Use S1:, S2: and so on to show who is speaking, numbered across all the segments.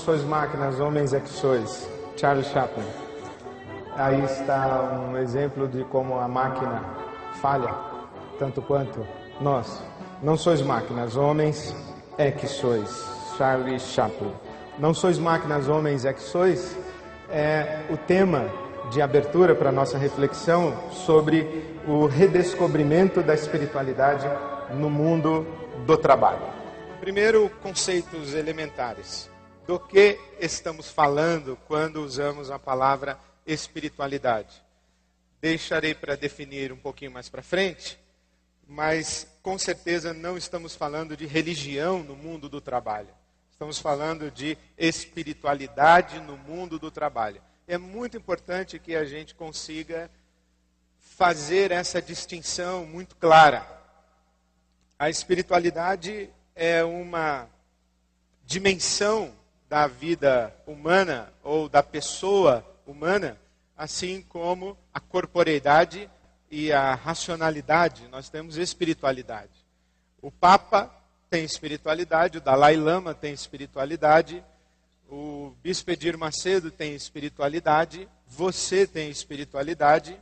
S1: Sois máquinas, homens é que sois. Charles Chaplin. Aí está um exemplo de como a máquina falha, tanto quanto nós. Não sois máquinas, homens é que sois. Charles Chaplin. Não sois máquinas, homens é que sois é o tema de abertura para a nossa reflexão sobre o redescobrimento da espiritualidade no mundo do trabalho. Primeiro, conceitos elementares. Do que estamos falando quando usamos a palavra espiritualidade? Deixarei para definir um pouquinho mais para frente, mas com certeza não estamos falando de religião no mundo do trabalho. Estamos falando de espiritualidade no mundo do trabalho. É muito importante que a gente consiga fazer essa distinção muito clara. A espiritualidade é uma dimensão da vida humana ou da pessoa humana, assim como a corporeidade e a racionalidade. Nós temos espiritualidade. O Papa tem espiritualidade, o Dalai Lama tem espiritualidade, o Bispo Edir Macedo tem espiritualidade, você tem espiritualidade,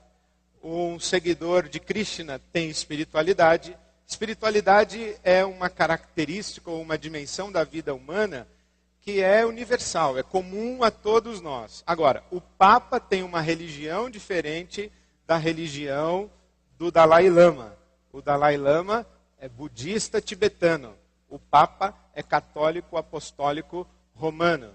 S1: um seguidor de Krishna tem espiritualidade. Espiritualidade é uma característica ou uma dimensão da vida humana que é universal, é comum a todos nós. Agora, o Papa tem uma religião diferente da religião do Dalai Lama. O Dalai Lama é budista tibetano. O Papa é católico apostólico romano.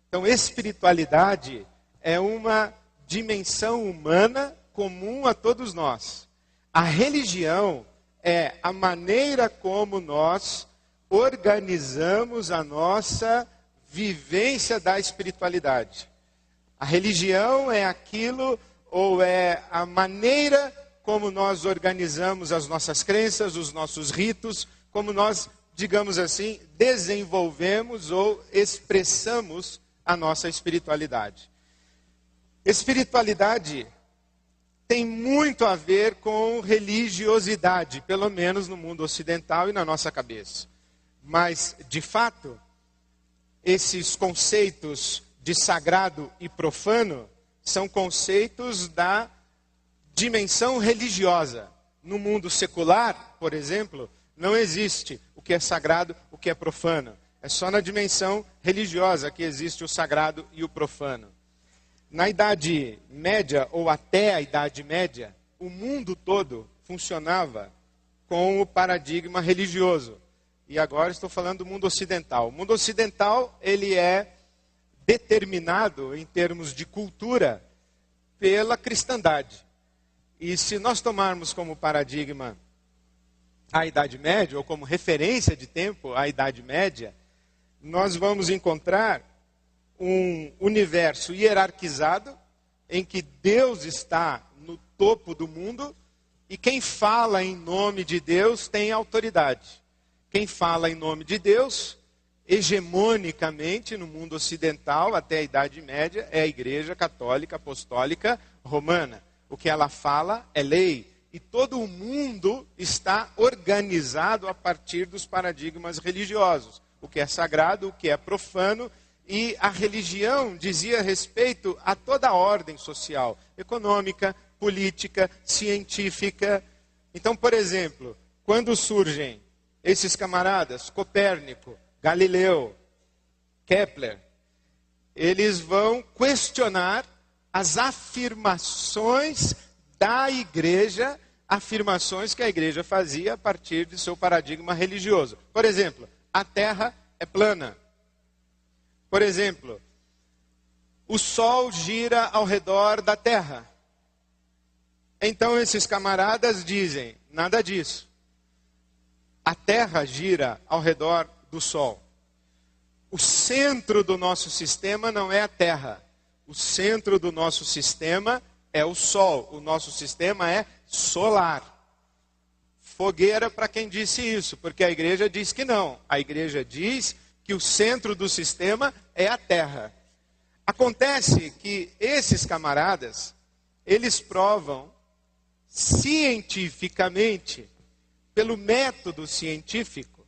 S1: Então, espiritualidade é uma dimensão humana comum a todos nós. A religião é a maneira como nós organizamos a nossa vivência da espiritualidade. A religião é aquilo, ou é a maneira como nós organizamos as nossas crenças, os nossos ritos, como nós, digamos assim, desenvolvemos ou expressamos a nossa espiritualidade. Espiritualidade tem muito a ver com religiosidade, pelo menos no mundo ocidental e na nossa cabeça. Mas, de fato, esses conceitos de sagrado e profano são conceitos da dimensão religiosa. No mundo secular, por exemplo, não existe o que é sagrado, o que é profano. É só na dimensão religiosa que existe o sagrado e o profano. Na Idade Média, ou até a Idade Média, o mundo todo funcionava com o paradigma religioso. E agora estou falando do mundo ocidental. O mundo ocidental, ele é determinado, em termos de cultura, pela cristandade. E se nós tomarmos como paradigma a Idade Média, ou como referência de tempo a Idade Média, nós vamos encontrar um universo hierarquizado, em que Deus está no topo do mundo, e quem fala em nome de Deus tem autoridade. Quem fala em nome de Deus, hegemonicamente no mundo ocidental, até a Idade Média, é a Igreja Católica Apostólica Romana. O que ela fala é lei. E todo o mundo está organizado a partir dos paradigmas religiosos. O que é sagrado, o que é profano. E a religião dizia respeito a toda a ordem social, econômica, política, científica. Então, por exemplo, quando surgem esses camaradas, Copérnico, Galileu, Kepler, eles vão questionar as afirmações da igreja, afirmações que a igreja fazia a partir de seu paradigma religioso. Por exemplo, a Terra é plana. Por exemplo, o Sol gira ao redor da Terra. Então esses camaradas dizem, nada disso. A Terra gira ao redor do Sol. O centro do nosso sistema não é a Terra. O centro do nosso sistema é o Sol. O nosso sistema é solar. Fogueira para quem disse isso, porque a igreja diz que não. A igreja diz que o centro do sistema é a Terra. Acontece que esses camaradas, eles provam cientificamente, pelo método científico,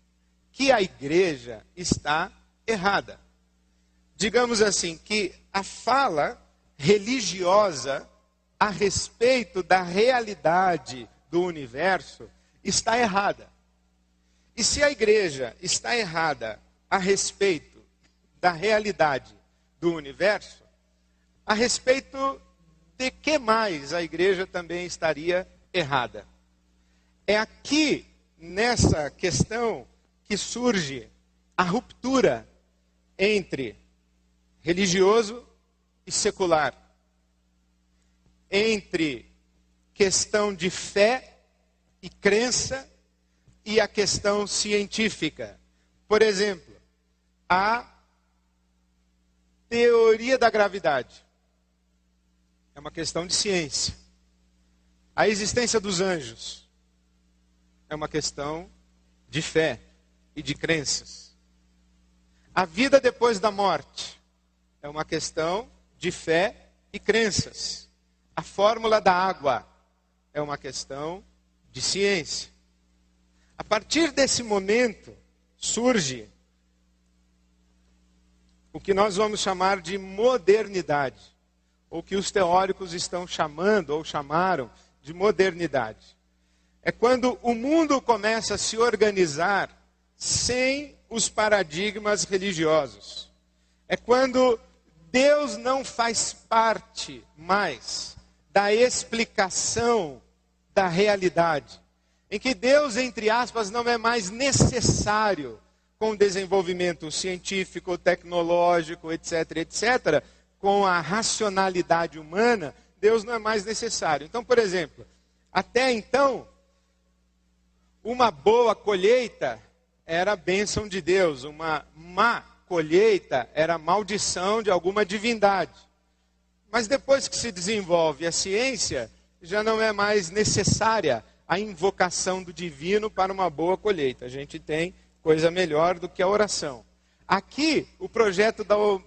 S1: que a igreja está errada. digamos assim, que a fala religiosa a respeito da realidade do universo está errada. E se a igreja está errada a respeito da realidade do universo, a respeito de que mais a igreja também estaria errada? É aqui, nessa questão, que surge a ruptura entre religioso e secular, entre questão de fé e crença e a questão científica. Por exemplo, a teoria da gravidade é uma questão de ciência. A existência dos anjos é uma questão de fé e de crenças. A vida depois da morte é uma questão de fé e crenças. A fórmula da água é uma questão de ciência. A partir desse momento surge o que nós vamos chamar de modernidade, ou que os teóricos estão chamando ou chamaram de modernidade. É quando o mundo começa a se organizar sem os paradigmas religiosos. É quando Deus não faz parte mais da explicação da realidade. Em que Deus, entre aspas, não é mais necessário com o desenvolvimento científico, tecnológico, etc., etc., com a racionalidade humana, Deus não é mais necessário. Então, por exemplo, até então, uma boa colheita era a bênção de Deus, uma má colheita era a maldição de alguma divindade. Mas depois que se desenvolve a ciência, já não é mais necessária a invocação do divino para uma boa colheita. A gente tem coisa melhor do que a oração. Aqui, o projeto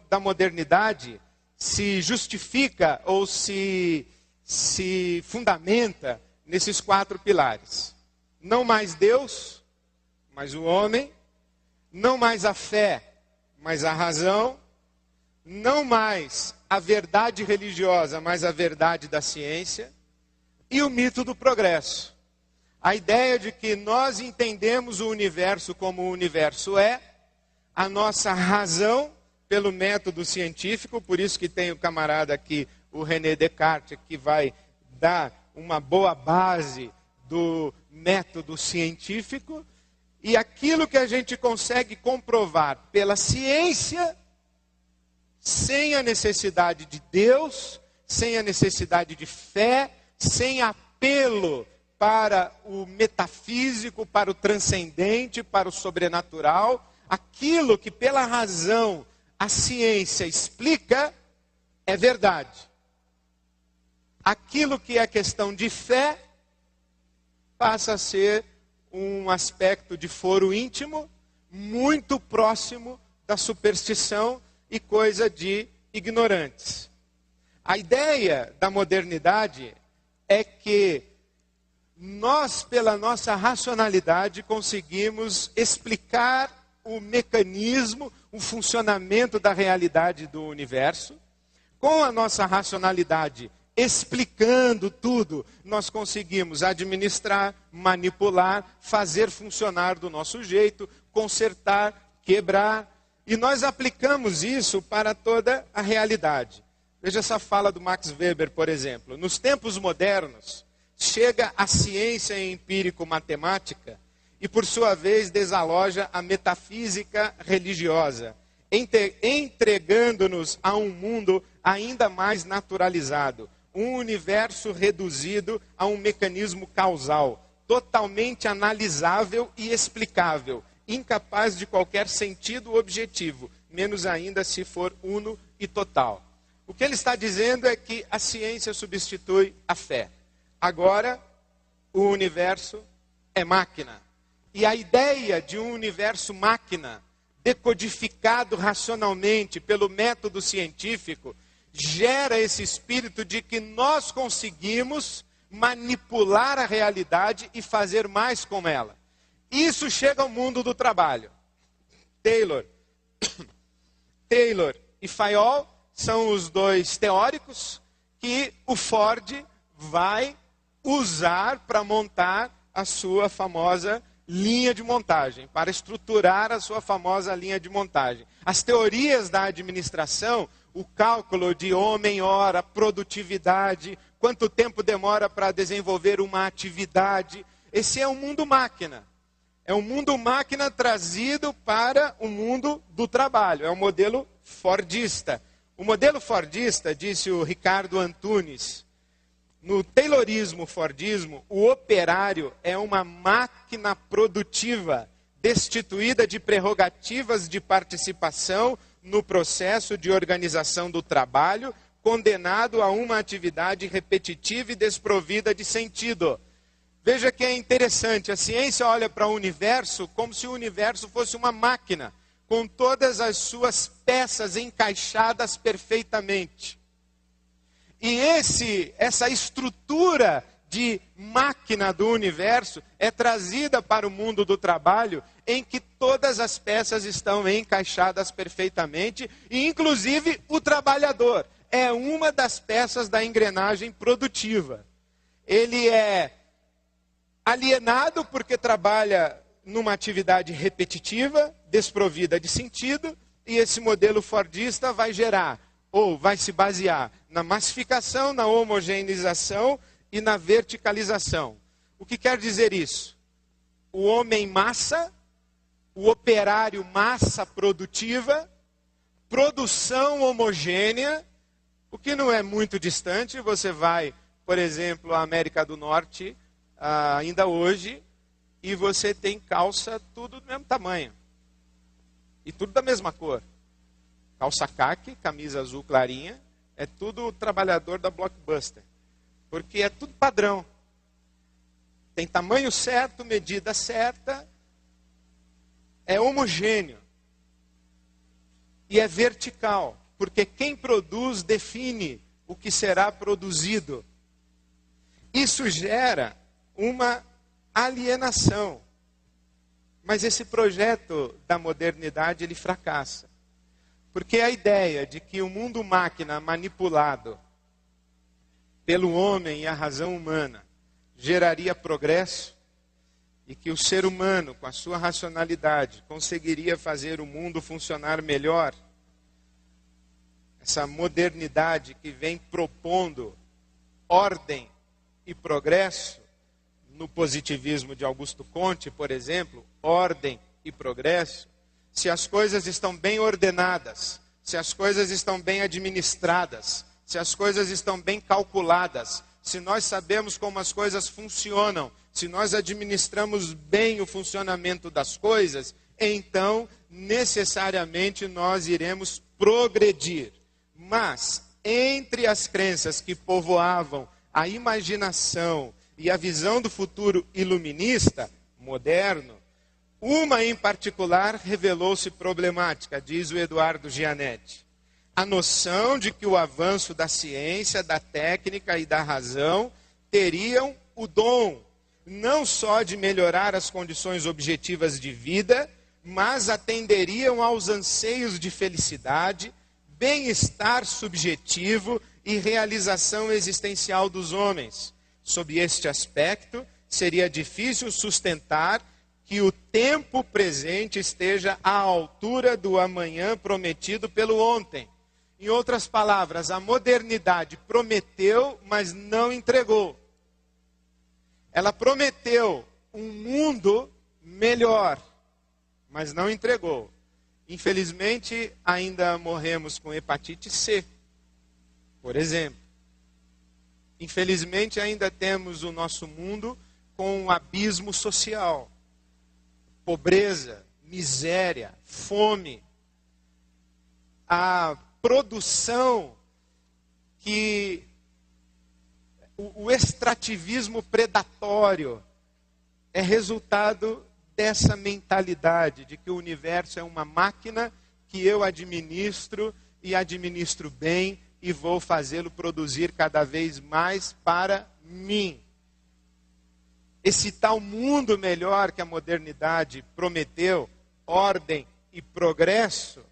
S1: da modernidade se justifica ou se fundamenta nesses 4 pilares. Não mais Deus, mas o homem. Não mais a fé, mas a razão. Não mais a verdade religiosa, mas a verdade da ciência. E o mito do progresso. A ideia de que nós entendemos o universo como o universo é, a nossa razão pelo método científico, por isso que tem o camarada aqui, o René Descartes, que vai dar uma boa base do método científico, e aquilo que a gente consegue comprovar pela ciência, sem a necessidade de Deus, sem a necessidade de fé, sem apelo para o metafísico, para o transcendente, para o sobrenatural, aquilo que pela razão a ciência explica é verdade. Aquilo que é questão de fé passa a ser um aspecto de foro íntimo, muito próximo da superstição e coisa de ignorantes. A ideia da modernidade é que nós, pela nossa racionalidade, conseguimos explicar o mecanismo, o funcionamento da realidade do universo. Com a nossa racionalidade explicando tudo, nós conseguimos administrar, manipular, fazer funcionar do nosso jeito, consertar, quebrar. E nós aplicamos isso para toda a realidade. Veja essa fala do Max Weber, por exemplo. Nos tempos modernos, chega a ciência empírico-matemática e, por sua vez, desaloja a metafísica religiosa, entregando-nos a um mundo ainda mais naturalizado, um universo reduzido a um mecanismo causal, totalmente analisável e explicável, incapaz de qualquer sentido objetivo, menos ainda se for uno e total. O que ele está dizendo é que a ciência substitui a fé. Agora, o universo é máquina. E a ideia de um universo máquina, decodificado racionalmente pelo método científico, gera esse espírito de que nós conseguimos manipular a realidade e fazer mais com ela. Isso chega ao mundo do trabalho. Taylor, e Fayol são os dois teóricos que o Ford vai usar para montar a sua famosa linha de montagem, para estruturar a sua famosa linha de montagem. As teorias da administração, o cálculo de homem-hora, produtividade, quanto tempo demora para desenvolver uma atividade, esse é um mundo máquina. É um mundo máquina trazido para o mundo do trabalho, é um modelo fordista. O modelo fordista, disse o Ricardo Antunes, no Taylorismo fordismo, o operário é uma máquina produtiva, destituída de prerrogativas de participação no processo de organização do trabalho, condenado a uma atividade repetitiva e desprovida de sentido. Veja que é interessante, a ciência olha para o universo como se o universo fosse uma máquina, com todas as suas peças encaixadas perfeitamente. E essa estrutura de máquina do universo é trazida para o mundo do trabalho, em que todas as peças estão encaixadas perfeitamente, e inclusive o trabalhador é uma das peças da engrenagem produtiva. Ele é alienado porque trabalha numa atividade repetitiva, desprovida de sentido, e esse modelo fordista vai gerar, ou vai se basear na massificação, na homogeneização e na verticalização. O que quer dizer isso? O homem massa, o operário massa produtiva, produção homogênea, o que não é muito distante. Você vai, por exemplo, à América do Norte, ainda hoje, e você tem calça tudo do mesmo tamanho. E tudo da mesma cor. Calça caqui, camisa azul clarinha, é tudo trabalhador da Blockbuster. Porque é tudo padrão. Tem tamanho certo, medida certa, é homogêneo. E é vertical, porque quem produz define o que será produzido. Isso gera uma alienação. Mas esse projeto da modernidade, ele fracassa. Porque a ideia de que o mundo máquina manipulado pelo homem e a razão humana geraria progresso, e que o ser humano, com a sua racionalidade, conseguiria fazer o mundo funcionar melhor, essa modernidade que vem propondo ordem e progresso, no positivismo de Augusto Comte, por exemplo, ordem e progresso, se as coisas estão bem ordenadas, se as coisas estão bem administradas, se as coisas estão bem calculadas, se nós sabemos como as coisas funcionam, se nós administramos bem o funcionamento das coisas, então necessariamente nós iremos progredir. Mas entre as crenças que povoavam a imaginação e a visão do futuro iluminista, moderno, uma em particular revelou-se problemática, diz o Eduardo Gianetti. A noção de que o avanço da ciência, da técnica e da razão teriam o dom, não só de melhorar as condições objetivas de vida, mas atenderiam aos anseios de felicidade, bem-estar subjetivo e realização existencial dos homens. Sob este aspecto, seria difícil sustentar que o tempo presente esteja à altura do amanhã prometido pelo ontem. Em outras palavras, a modernidade prometeu, mas não entregou. Ela prometeu um mundo melhor, mas não entregou. Infelizmente, ainda morremos com hepatite C, por exemplo. Infelizmente, ainda temos o nosso mundo com um abismo social. Pobreza, miséria, fome, a produção que o extrativismo predatório é resultado dessa mentalidade de que o universo é uma máquina que eu administro e administro bem e vou fazê-lo produzir cada vez mais para mim. Esse tal mundo melhor que a modernidade prometeu, ordem e progresso,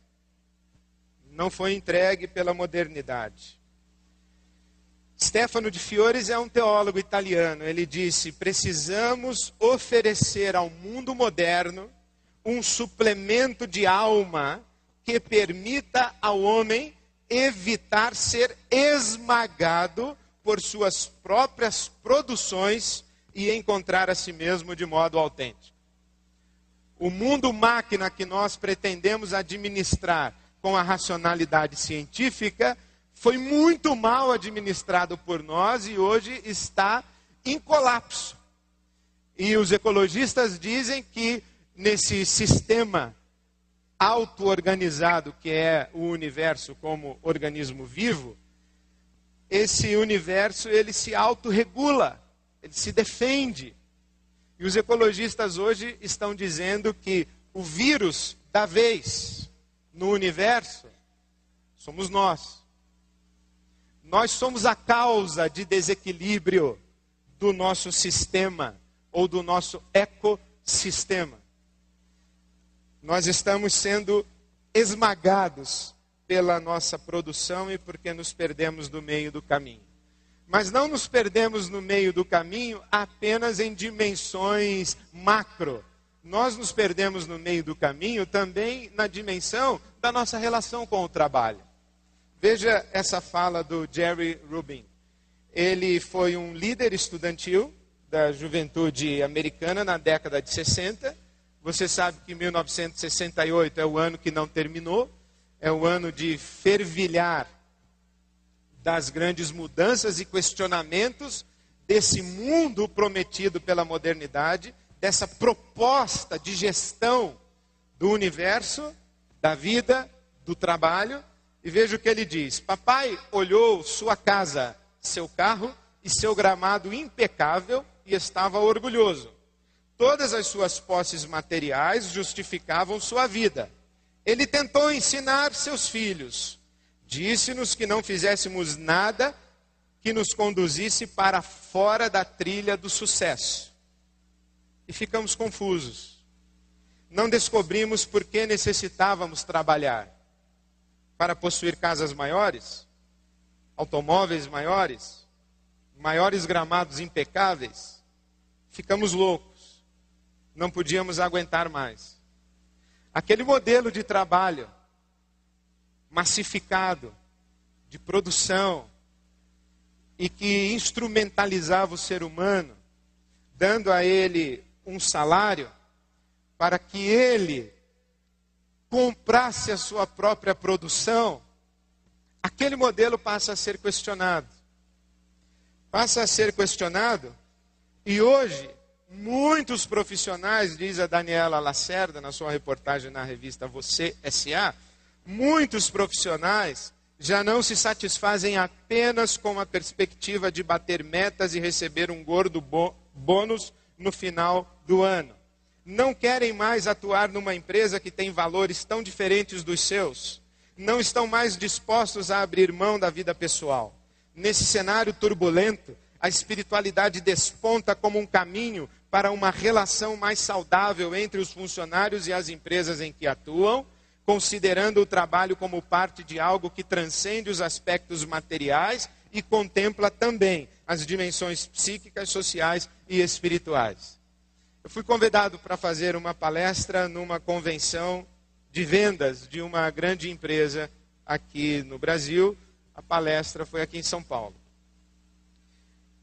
S1: não foi entregue pela modernidade. Stefano de Fiores é um teólogo italiano. Ele disse: precisamos oferecer ao mundo moderno um suplemento de alma que permita ao homem evitar ser esmagado por suas próprias produções e encontrar a si mesmo de modo autêntico. O mundo máquina que nós pretendemos administrar com a racionalidade científica foi muito mal administrado por nós e hoje está em colapso. E os ecologistas dizem que nesse sistema auto-organizado que é o universo como organismo vivo, esse universo ele se autorregula, ele se defende. E os ecologistas hoje estão dizendo que o vírus da vez no universo somos nós. Nós somos a causa de desequilíbrio do nosso sistema ou do nosso ecossistema. Nós estamos sendo esmagados pela nossa produção e porque nos perdemos no meio do caminho. Mas não nos perdemos no meio do caminho apenas em dimensões macro. Nós nos perdemos no meio do caminho também na dimensão da nossa relação com o trabalho. Veja essa fala do Jerry Rubin. Ele foi um líder estudantil da juventude americana na década de 60. Você sabe que 1968 é o ano que não terminou. É o ano de fervilhar das grandes mudanças e questionamentos desse mundo prometido pela modernidade, dessa proposta de gestão do universo, da vida, do trabalho. E veja o que ele diz: papai olhou sua casa, seu carro e seu gramado impecável e estava orgulhoso. Todas as suas posses materiais justificavam sua vida. Ele tentou ensinar seus filhos. Disse-nos que não fizéssemos nada que nos conduzisse para fora da trilha do sucesso. E ficamos confusos. Não descobrimos por que necessitávamos trabalhar. Para possuir casas maiores, automóveis maiores, maiores gramados impecáveis. Ficamos loucos. Não podíamos aguentar mais. Aquele modelo de trabalho massificado, de produção, e que instrumentalizava o ser humano, dando a ele um salário para que ele comprasse a sua própria produção, aquele modelo passa a ser questionado. Passa a ser questionado, e hoje muitos profissionais, diz a Daniela Lacerda na sua reportagem na revista Você S.A., muitos profissionais já não se satisfazem apenas com a perspectiva de bater metas e receber um gordo bônus no final do ano. Não querem mais atuar numa empresa que tem valores tão diferentes dos seus. Não estão mais dispostos a abrir mão da vida pessoal. Nesse cenário turbulento, a espiritualidade desponta como um caminho para uma relação mais saudável entre os funcionários e as empresas em que atuam, considerando o trabalho como parte de algo que transcende os aspectos materiais e contempla também as dimensões psíquicas, sociais e espirituais. Eu fui convidado para fazer uma palestra numa convenção de vendas de uma grande empresa aqui no Brasil. A palestra foi aqui em São Paulo.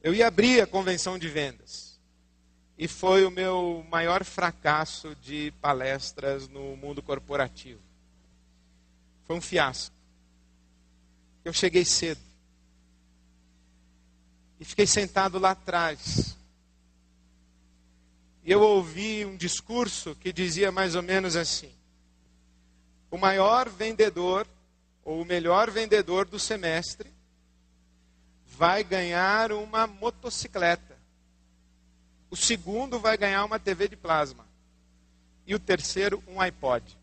S1: Eu ia abrir a convenção de vendas. E foi o meu maior fracasso de palestras no mundo corporativo. Foi um fiasco. Eu cheguei cedo. E fiquei sentado lá atrás. E eu ouvi um discurso que dizia mais ou menos assim: o maior vendedor, ou o melhor vendedor do semestre, vai ganhar uma motocicleta. O segundo vai ganhar uma TV de plasma. E o terceiro, um iPod.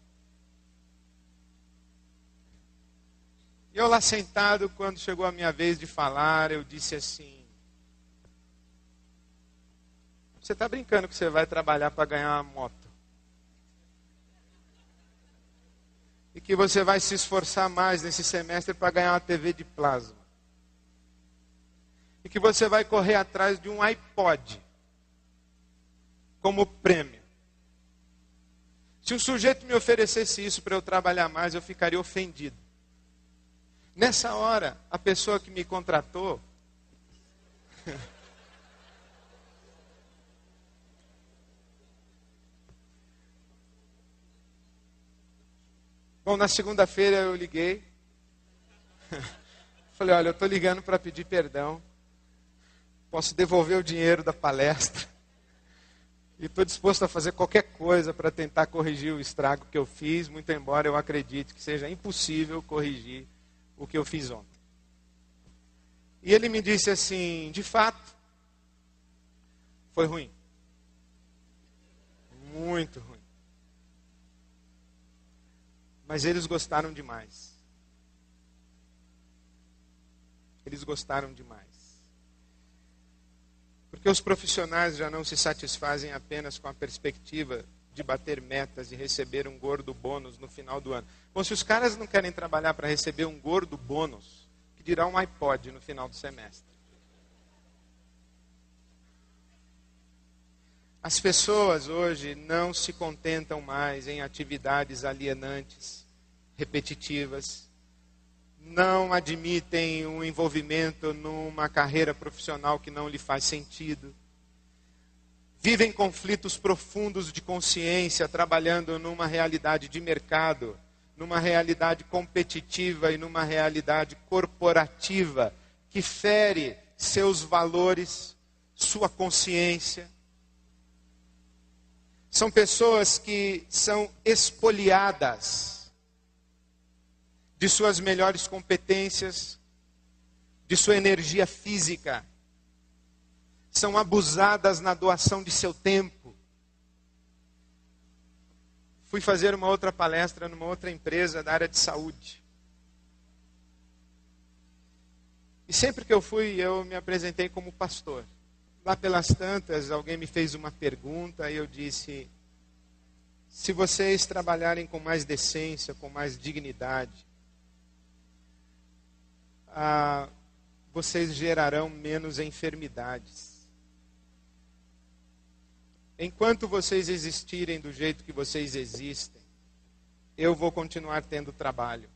S1: E eu lá sentado, quando chegou a minha vez de falar, eu disse assim: você está brincando que você vai trabalhar para ganhar uma moto? E que você vai se esforçar mais nesse semestre para ganhar uma TV de plasma. E que você vai correr atrás de um iPod como prêmio. Se um sujeito me oferecesse isso para eu trabalhar mais, eu ficaria ofendido. Nessa hora, a pessoa que me contratou Bom, na segunda-feira eu liguei. Falei, olha, eu estou ligando para pedir perdão. Posso devolver o dinheiro da palestra. E estou disposto a fazer qualquer coisa para tentar corrigir o estrago que eu fiz, muito embora eu acredite que seja impossível corrigir o que eu fiz ontem. E ele me disse assim, de fato, foi ruim. Muito ruim. Mas eles gostaram demais. Eles gostaram demais. Porque os profissionais já não se satisfazem apenas com a perspectiva de bater metas e receber um gordo bônus no final do ano. Bom, se os caras não querem trabalhar para receber um gordo bônus, que dirá um iPod no final do semestre. As pessoas hoje não se contentam mais em atividades alienantes, repetitivas, não admitem um envolvimento numa carreira profissional que não lhe faz sentido, vivem conflitos profundos de consciência, trabalhando numa realidade de mercado, numa realidade competitiva e numa realidade corporativa que fere seus valores, sua consciência. São pessoas que são espoliadas de suas melhores competências, de sua energia física. São abusadas na doação de seu tempo. Fui fazer uma outra palestra numa outra empresa da área de saúde. E sempre que eu fui, eu me apresentei como pastor. Lá pelas tantas, alguém me fez uma pergunta e eu disse: se vocês trabalharem com mais decência, com mais dignidade, vocês gerarão menos enfermidades. Enquanto vocês existirem do jeito que vocês existem, eu vou continuar tendo trabalho.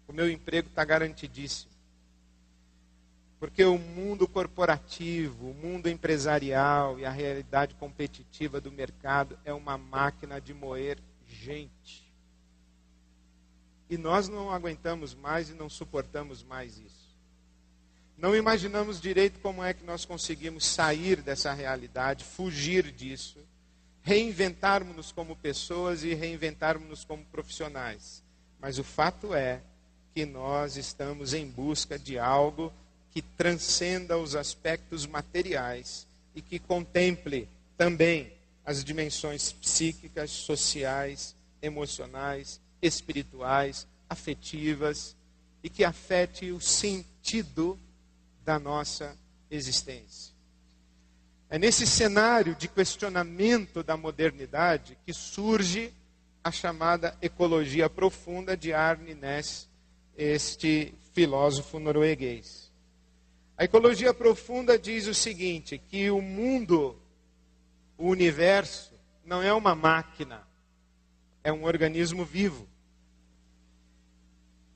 S1: O meu emprego está garantidíssimo. Porque o mundo corporativo, o mundo empresarial e a realidade competitiva do mercado é uma máquina de moer gente. E nós não aguentamos mais e não suportamos mais isso. Não imaginamos direito como é que nós conseguimos sair dessa realidade, fugir disso, reinventarmos-nos como pessoas e reinventarmos-nos como profissionais. Mas o fato é que nós estamos em busca de algo que transcenda os aspectos materiais e que contemple também as dimensões psíquicas, sociais, emocionais, espirituais, afetivas e que afete o sentido da nossa existência. É nesse cenário de questionamento da modernidade que surge a chamada ecologia profunda de Arne Naess, este filósofo norueguês. A ecologia profunda diz o seguinte, que o mundo, o universo, não é uma máquina, é um organismo vivo.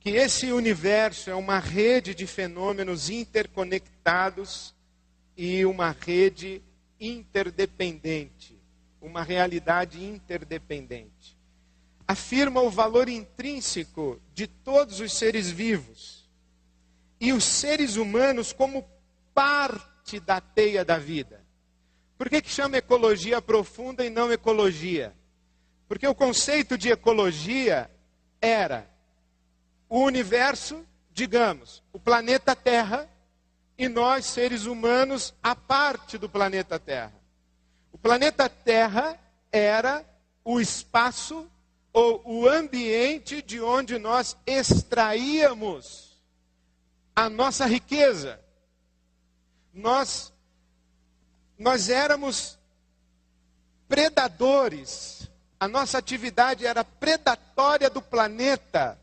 S1: Que esse universo é uma rede de fenômenos interconectados e uma rede interdependente, uma realidade interdependente. Afirma o valor intrínseco de todos os seres vivos e os seres humanos como parte da teia da vida. Por que chama ecologia profunda e não ecologia? Porque o conceito de ecologia era o universo, digamos, o planeta Terra, e nós, seres humanos, a parte do planeta Terra. O planeta Terra era o espaço ou o ambiente de onde nós extraíamos a nossa riqueza. Nós éramos predadores A nossa atividade era predatória do planeta,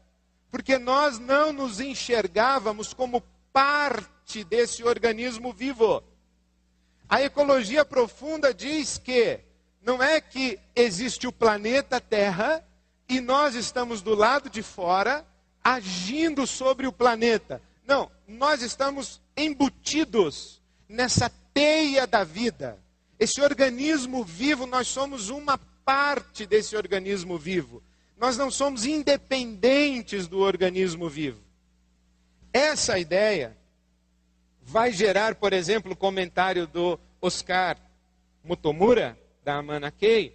S1: porque nós não nos enxergávamos como parte desse organismo vivo. A ecologia profunda diz que não é que existe o planeta Terra e nós estamos do lado de fora agindo sobre o planeta. Não, nós estamos embutidos nessa teia da vida. Esse organismo vivo, nós somos uma parte desse organismo vivo. Nós não somos independentes do organismo vivo. Essa ideia vai gerar, por exemplo, o comentário do Oscar Motomura, da Amana Key,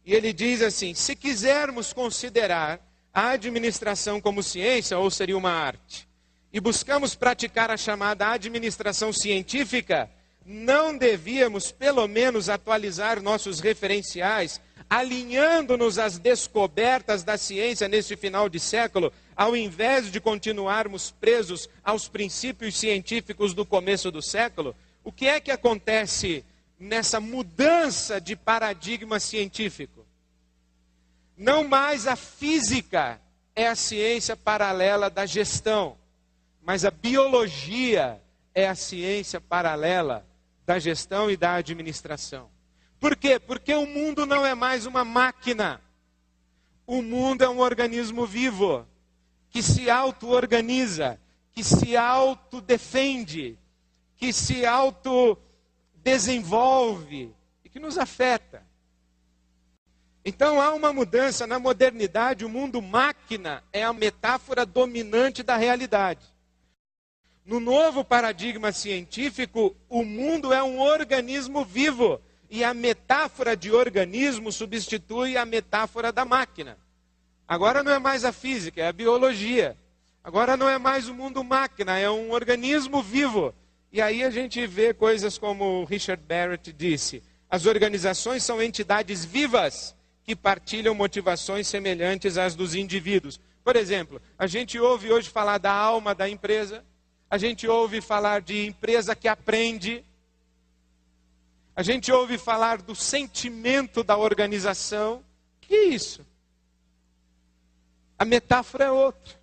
S1: e ele diz assim: se quisermos considerar a administração como ciência, ou seria uma arte, e buscamos praticar a chamada administração científica, não devíamos, pelo menos, atualizar nossos referenciais, alinhando-nos às descobertas da ciência neste final de século, ao invés de continuarmos presos aos princípios científicos do começo do século? O que é que acontece nessa mudança de paradigma científico? Não mais a física é a ciência paralela da gestão, mas a biologia é a ciência paralela da gestão e da administração. Por quê? Porque o mundo não é mais uma máquina. O mundo é um organismo vivo, que se auto-organiza, que se autodefende, que se autodesenvolve e que nos afeta. Então há uma mudança na modernidade. O mundo máquina é a metáfora dominante da realidade. No novo paradigma científico, o mundo é um organismo vivo. E a metáfora de organismo substitui a metáfora da máquina. Agora não é mais a física, é a biologia. Agora não é mais o mundo máquina, é um organismo vivo. E aí a gente vê coisas como o Richard Barrett disse: as organizações são entidades vivas que partilham motivações semelhantes às dos indivíduos. Por exemplo, a gente ouve hoje falar da alma da empresa, a gente ouve falar de empresa que aprende, a gente ouve falar do sentimento da organização. O que é isso? A metáfora é outra.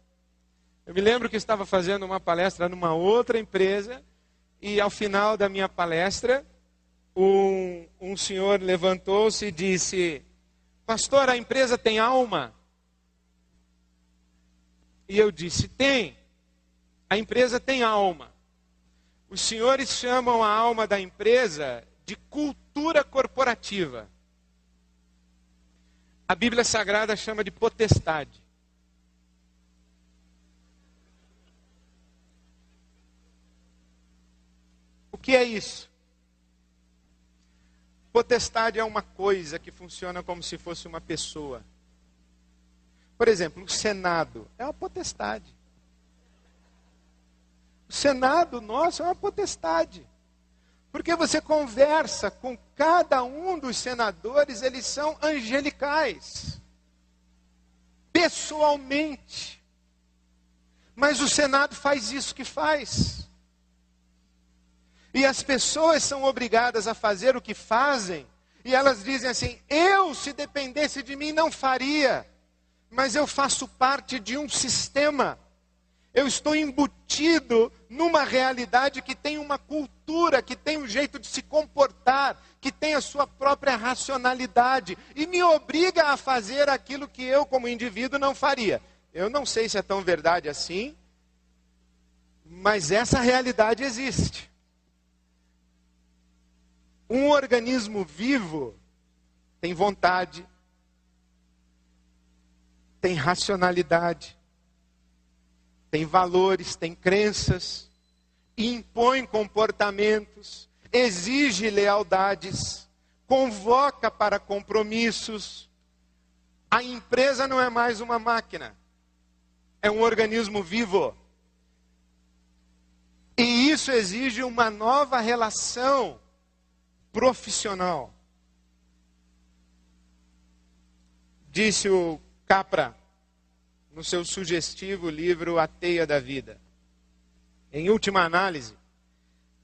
S1: Eu me lembro que estava fazendo uma palestra numa outra empresa e ao final da minha palestra, um senhor levantou-se e disse: pastor, a empresa tem alma? E eu disse: tem. A empresa tem alma. Os senhores chamam a alma da empresa de cultura corporativa. A Bíblia Sagrada chama de potestade. O que é isso? Potestade é uma coisa que funciona como se fosse uma pessoa. Por exemplo, o Senado é uma potestade. O Senado nosso é uma potestade. Porque você conversa com cada um dos senadores, eles são angelicais. Pessoalmente. Mas o Senado faz isso que faz. E as pessoas são obrigadas a fazer o que fazem. E elas dizem assim: eu, se dependesse de mim, não faria. Mas eu faço parte de um sistema. Eu estou embutido numa realidade que tem uma cultura, que tem um jeito de se comportar, que tem a sua própria racionalidade. E me obriga a fazer aquilo que eu, como indivíduo, não faria. Eu não sei se é tão verdade assim, mas essa realidade existe. Um organismo vivo tem vontade, tem racionalidade, tem valores, tem crenças, impõe comportamentos, exige lealdades, convoca para compromissos. A empresa não é mais uma máquina, é um organismo vivo. E isso exige uma nova relação profissional. Disse o Capra no seu sugestivo livro A Teia da Vida: em última análise,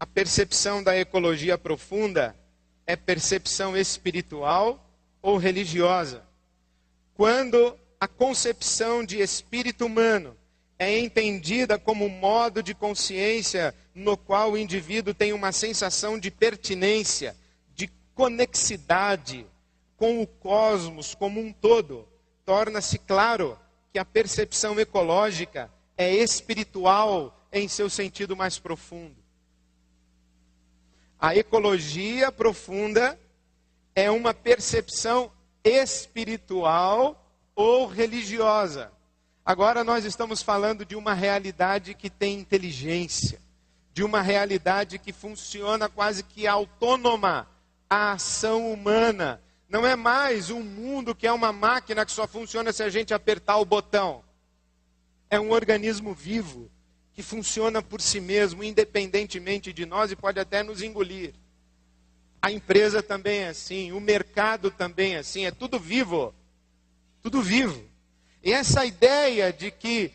S1: a percepção da ecologia profunda é percepção espiritual ou religiosa. Quando a concepção de espírito humano é entendida como modo de consciência no qual o indivíduo tem uma sensação de pertinência, de conexidade com o cosmos como um todo, torna-se claro que a percepção ecológica é espiritual em seu sentido mais profundo. A ecologia profunda é uma percepção espiritual ou religiosa. Agora nós estamos falando de uma realidade que tem inteligência, de uma realidade que funciona quase que autônoma à ação humana. Não é mais um mundo que é uma máquina que só funciona se a gente apertar o botão. É um organismo vivo que funciona por si mesmo, independentemente de nós e pode até nos engolir. A empresa também é assim, o mercado também é assim, é tudo vivo. Tudo vivo. E essa ideia de que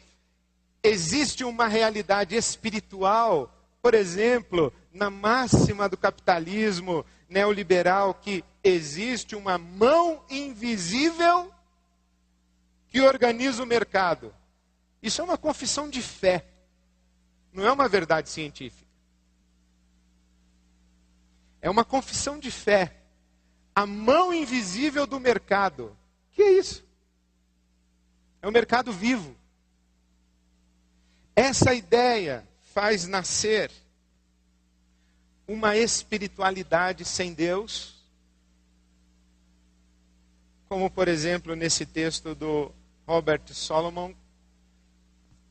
S1: existe uma realidade espiritual, por exemplo, na máxima do capitalismo neoliberal, que existe uma mão invisível que organiza o mercado. Isso é uma confissão de fé, não é uma verdade científica. É uma confissão de fé. A mão invisível do mercado. Que é isso? É um mercado vivo. Essa ideia faz nascer uma espiritualidade sem Deus, como por exemplo nesse texto do Robert Solomon,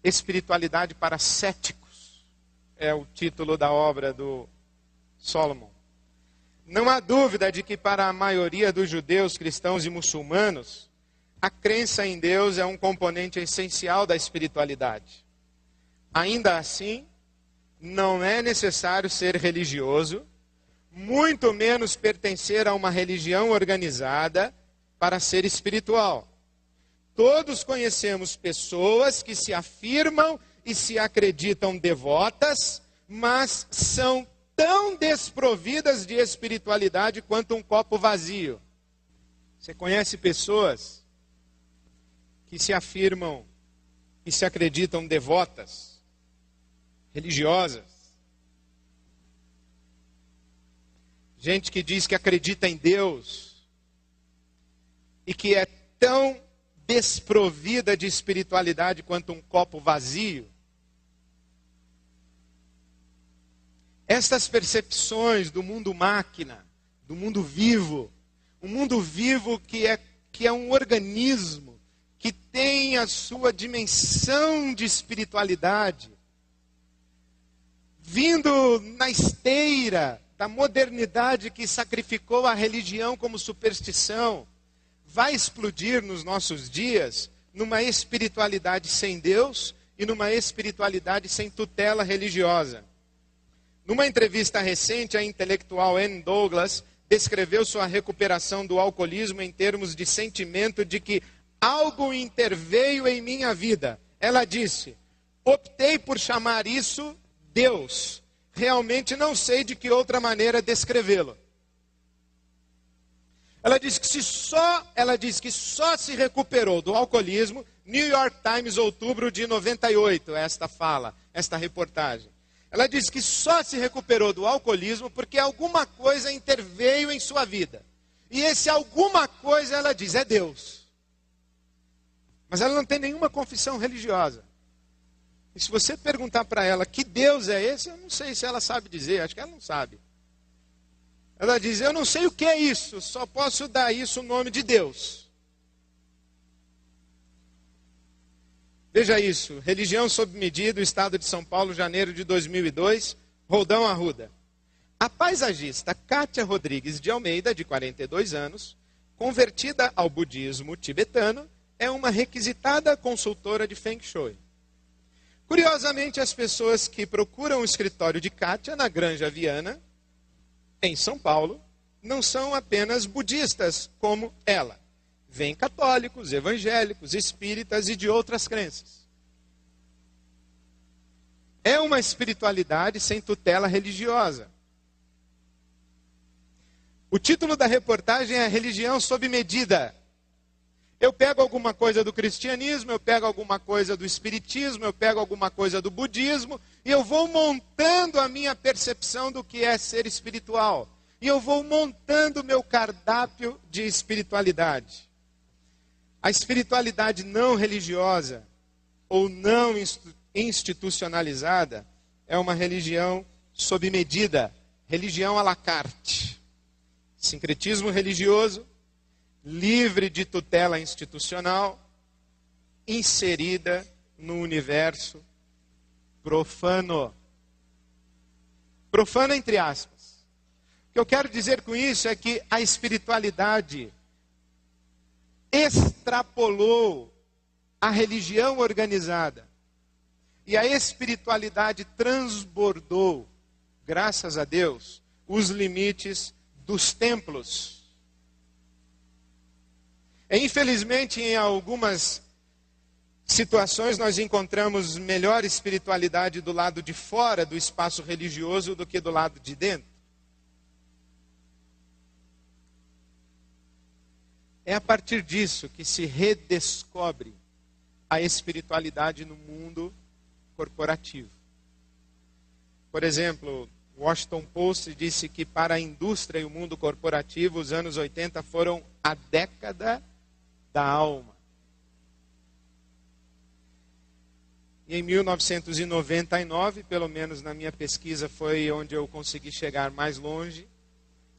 S1: Espiritualidade para Céticos, é o título da obra do Solomon. Não há dúvida de que para a maioria dos judeus, cristãos e muçulmanos, a crença em Deus é um componente essencial da espiritualidade. Ainda assim, não é necessário ser religioso, muito menos pertencer a uma religião organizada para ser espiritual. Todos conhecemos pessoas que se afirmam e se acreditam devotas, mas são tão desprovidas de espiritualidade quanto um copo vazio. Você conhece pessoas que se afirmam e se acreditam devotas, religiosas? Gente que diz que acredita em Deus e que é tão desprovida de espiritualidade quanto um copo vazio. Estas percepções do mundo máquina, do mundo vivo, um mundo vivo que é um organismo, que tem a sua dimensão de espiritualidade, vindo na esteira da modernidade que sacrificou a religião como superstição, vai explodir nos nossos dias numa espiritualidade sem Deus e numa espiritualidade sem tutela religiosa. Numa entrevista recente, a intelectual Ann Douglas descreveu sua recuperação do alcoolismo em termos de sentimento de que algo interveio em minha vida. Ela disse: optei por chamar isso Deus. Realmente não sei de que outra maneira descrevê-lo. Ela disse que só se recuperou do alcoolismo. New York Times, outubro de 98, esta reportagem. Ela disse que só se recuperou do alcoolismo porque alguma coisa interveio em sua vida. E esse alguma coisa, ela diz, é Deus. Mas ela não tem nenhuma confissão religiosa. E se você perguntar para ela que Deus é esse, eu não sei se ela sabe dizer, acho que ela não sabe. Ela diz, eu não sei o que é isso, só posso dar isso o nome de Deus. Veja isso, Religião sob Medida, Estado de São Paulo, janeiro de 2002, Roldão Arruda. A paisagista Kátia Rodrigues de Almeida, de 42 anos, convertida ao budismo tibetano, é uma requisitada consultora de Feng Shui. Curiosamente, as pessoas que procuram o escritório de Kátia na Granja Viana, em São Paulo, não são apenas budistas como ela. Vêm católicos, evangélicos, espíritas e de outras crenças. É uma espiritualidade sem tutela religiosa. O título da reportagem é Religião sob medida. Eu pego alguma coisa do cristianismo, eu pego alguma coisa do espiritismo, eu pego alguma coisa do budismo, e eu vou montando a minha percepção do que é ser espiritual. E eu vou montando o meu cardápio de espiritualidade. A espiritualidade não religiosa ou não institucionalizada é uma religião sob medida, religião à la carte. Sincretismo religioso, livre de tutela institucional, inserida no universo profano. Profano entre aspas. O que eu quero dizer com isso é que a espiritualidade extrapolou a religião organizada. E a espiritualidade transbordou, graças a Deus, os limites dos templos. E, infelizmente, em algumas situações, nós encontramos melhor espiritualidade do lado de fora do espaço religioso do que do lado de dentro. É a partir disso que se redescobre a espiritualidade no mundo corporativo. Por exemplo, o Washington Post disse que para a indústria e o mundo corporativo, os anos 80 foram a década da alma. E em 1999, pelo menos na minha pesquisa, foi onde eu consegui chegar mais longe,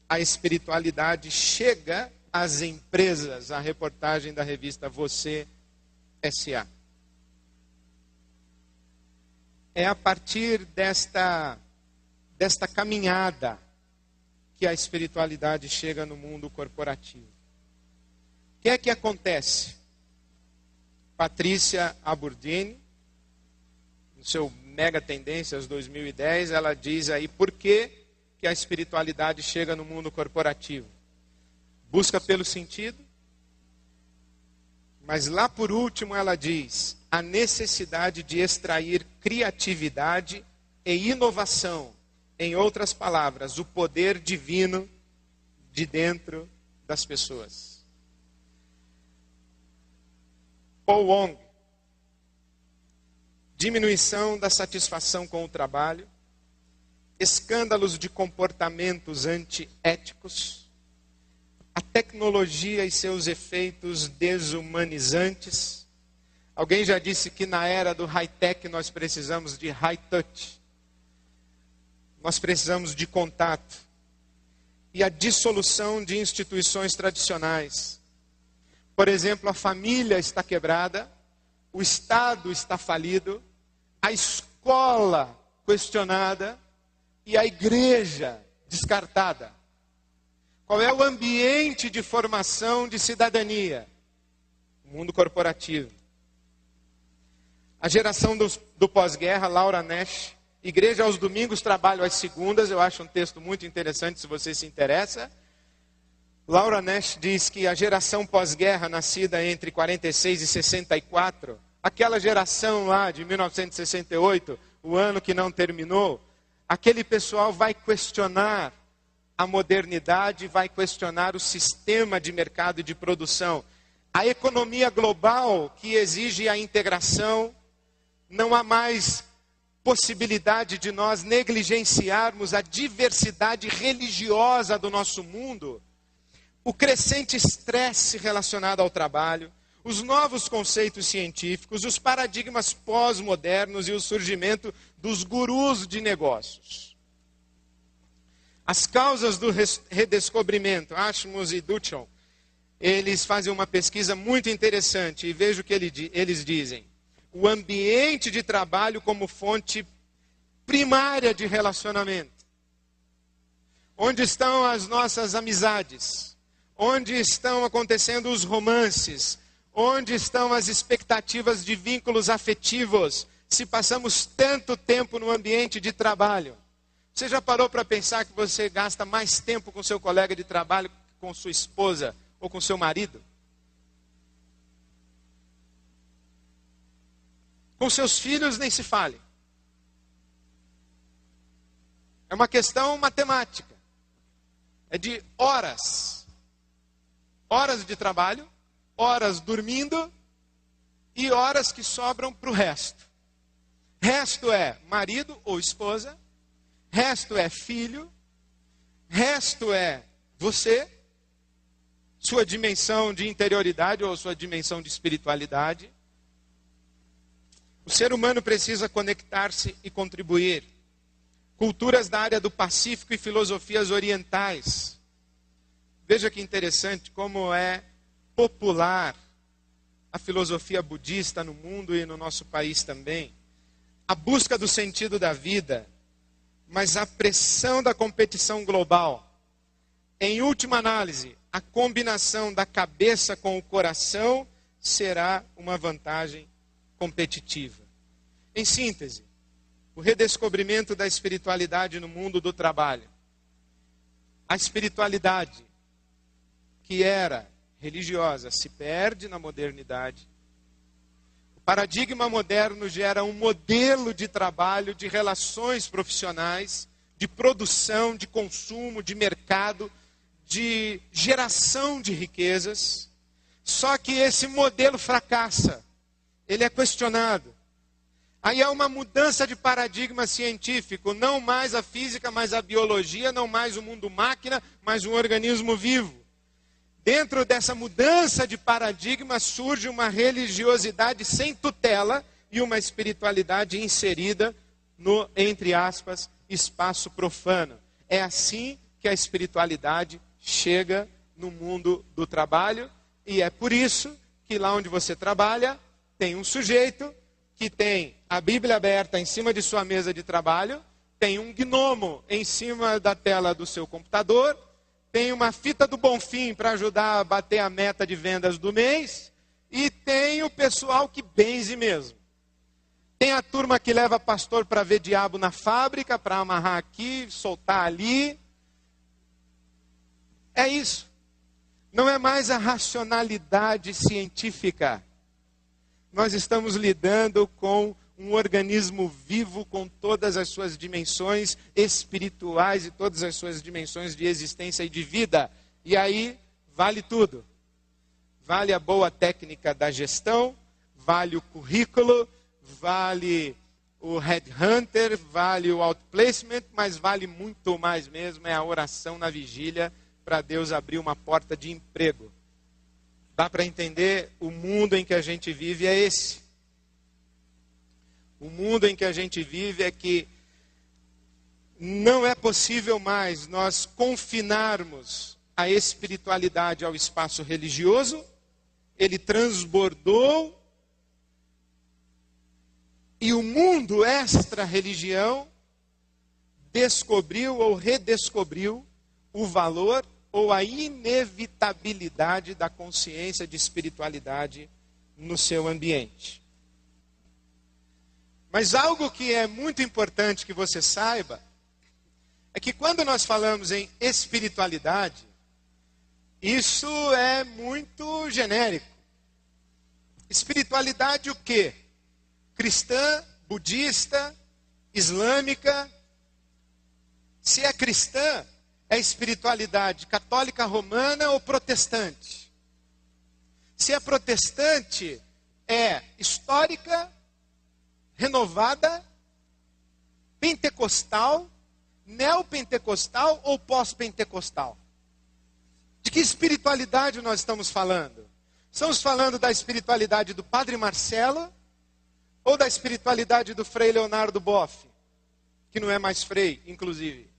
S1: a espiritualidade chega às empresas, a reportagem da revista Você S.A. É a partir desta caminhada que a espiritualidade chega no mundo corporativo. O que é que acontece? Patrícia Aburdine, no seu Mega Tendências 2010, ela diz aí por que a espiritualidade chega no mundo corporativo. Busca pelo sentido, mas lá por último ela diz a necessidade de extrair criatividade e inovação. Em outras palavras, o poder divino de dentro das pessoas. Paul Wong, diminuição da satisfação com o trabalho, escândalos de comportamentos antiéticos, a tecnologia e seus efeitos desumanizantes. Alguém já disse que na era do high-tech nós precisamos de high-touch. Nós precisamos de contato. E a dissolução de instituições tradicionais. Por exemplo, a família está quebrada, o Estado está falido, a escola questionada e a igreja descartada. Qual é o ambiente de formação de cidadania? O mundo corporativo. A geração do pós-guerra, Laura Nash, Igreja aos domingos, trabalho às segundas. Eu acho um texto muito interessante, se você se interessa. Laura Nash diz que a geração pós-guerra, nascida entre 46 e 64, aquela geração lá de 1968, o ano que não terminou, aquele pessoal vai questionar a modernidade, vai questionar o sistema de mercado e de produção. A economia global que exige a integração, não há mais possibilidade de nós negligenciarmos a diversidade religiosa do nosso mundo, o crescente estresse relacionado ao trabalho, os novos conceitos científicos, os paradigmas pós-modernos e o surgimento dos gurus de negócios. As causas do redescobrimento, Ashmus e Duchamp, eles fazem uma pesquisa muito interessante e veja o que eles dizem. O ambiente de trabalho como fonte primária de relacionamento. Onde estão as nossas amizades? Onde estão acontecendo os romances? Onde estão as expectativas de vínculos afetivos? Se passamos tanto tempo no ambiente de trabalho. Você já parou para pensar que você gasta mais tempo com seu colega de trabalho que com sua esposa ou com seu marido? Com seus filhos nem se fale. É uma questão matemática. É de horas. Horas de trabalho, horas dormindo e horas que sobram para o resto. Resto é marido ou esposa, resto é filho, resto é você, sua dimensão de interioridade ou sua dimensão de espiritualidade. O ser humano precisa conectar-se e contribuir. Culturas da área do Pacífico e filosofias orientais. Veja que interessante como é popular a filosofia budista no mundo e no nosso país também. A busca do sentido da vida, mas a pressão da competição global. Em última análise, a combinação da cabeça com o coração será uma vantagem competitiva. Em síntese, o redescobrimento da espiritualidade no mundo do trabalho. A espiritualidade que era religiosa se perde na modernidade. O paradigma moderno gera um modelo de trabalho, de relações profissionais, de produção, de consumo, de mercado, de geração de riquezas. Só que esse modelo fracassa. Ele é questionado. Aí há uma mudança de paradigma científico. Não mais a física, mas a biologia. Não mais o mundo máquina, mas um organismo vivo. Dentro dessa mudança de paradigma surge uma religiosidade sem tutela e uma espiritualidade inserida no, entre aspas, espaço profano. É assim que a espiritualidade chega no mundo do trabalho e é por isso que lá onde você trabalha tem um sujeito que tem a Bíblia aberta em cima de sua mesa de trabalho, tem um gnomo em cima da tela do seu computador, tem uma fita do Bonfim para ajudar a bater a meta de vendas do mês, e tem o pessoal que benze mesmo. Tem a turma que leva pastor para ver diabo na fábrica, para amarrar aqui, soltar ali. É isso. Não é mais a racionalidade científica. Nós estamos lidando com um organismo vivo com todas as suas dimensões espirituais e todas as suas dimensões de existência e de vida. E aí vale tudo. Vale a boa técnica da gestão, vale o currículo, vale o headhunter, vale o outplacement, mas vale muito mais mesmo, é a oração na vigília para Deus abrir uma porta de emprego. Dá para entender o mundo em que a gente vive é esse. O mundo em que a gente vive é que não é possível mais nós confinarmos a espiritualidade ao espaço religioso. Ele transbordou e o mundo extra-religião descobriu ou redescobriu o valor ou a inevitabilidade da consciência de espiritualidade no seu ambiente. Mas algo que é muito importante que você saiba, é que quando nós falamos em espiritualidade, isso é muito genérico. Espiritualidade o quê? Cristã, budista, islâmica. Se é cristã, é espiritualidade católica romana ou protestante? Se é protestante, é histórica, renovada, pentecostal, neopentecostal ou pós-pentecostal? De que espiritualidade nós estamos falando? Estamos falando da espiritualidade do Padre Marcelo ou da espiritualidade do Frei Leonardo Boff, que não é mais frei, inclusive?